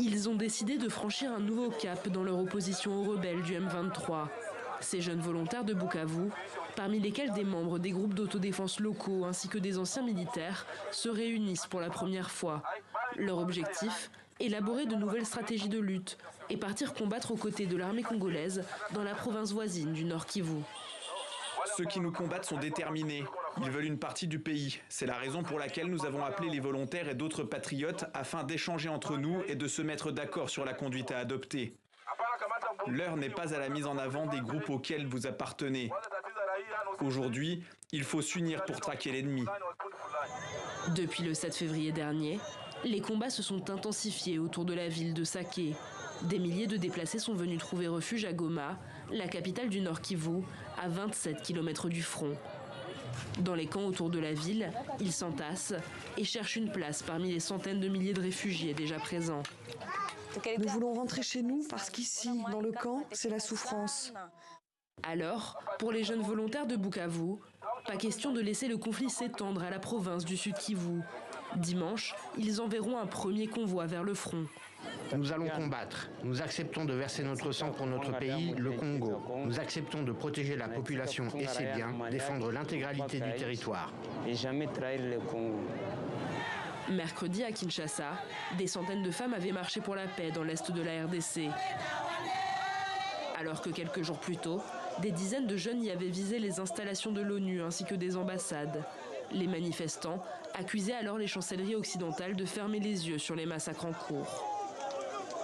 Ils ont décidé de franchir un nouveau cap dans leur opposition aux rebelles du M23. Ces jeunes volontaires de Bukavu, parmi lesquels des membres des groupes d'autodéfense locaux ainsi que des anciens militaires, se réunissent pour la première fois. Leur objectif, élaborer de nouvelles stratégies de lutte et partir combattre aux côtés de l'armée congolaise dans la province voisine du Nord Kivu. Ceux qui nous combattent sont déterminés. Ils veulent une partie du pays. C'est la raison pour laquelle nous avons appelé les volontaires et d'autres patriotes afin d'échanger entre nous et de se mettre d'accord sur la conduite à adopter. L'heure n'est pas à la mise en avant des groupes auxquels vous appartenez. Aujourd'hui, il faut s'unir pour traquer l'ennemi. Depuis le 7 février dernier, les combats se sont intensifiés autour de la ville de Sake. Des milliers de déplacés sont venus trouver refuge à Goma, la capitale du Nord Kivu, à 27 km du front. Dans les camps autour de la ville, ils s'entassent et cherchent une place parmi les centaines de milliers de réfugiés déjà présents. Nous voulons rentrer chez nous parce qu'ici, dans le camp, c'est la souffrance. Alors, pour les jeunes volontaires de Bukavu, pas question de laisser le conflit s'étendre à la province du Sud Kivu. Dimanche, ils enverront un premier convoi vers le front. Nous allons combattre. Nous acceptons de verser notre sang pour notre pays, le Congo. Nous acceptons de protéger la population et ses biens, défendre l'intégralité du territoire. Et jamais trahir le Congo. Mercredi à Kinshasa, des centaines de femmes avaient marché pour la paix dans l'est de la RDC. Alors que quelques jours plus tôt, des dizaines de jeunes y avaient visé les installations de l'ONU ainsi que des ambassades. Les manifestants accusaient alors les chancelleries occidentales de fermer les yeux sur les massacres en cours.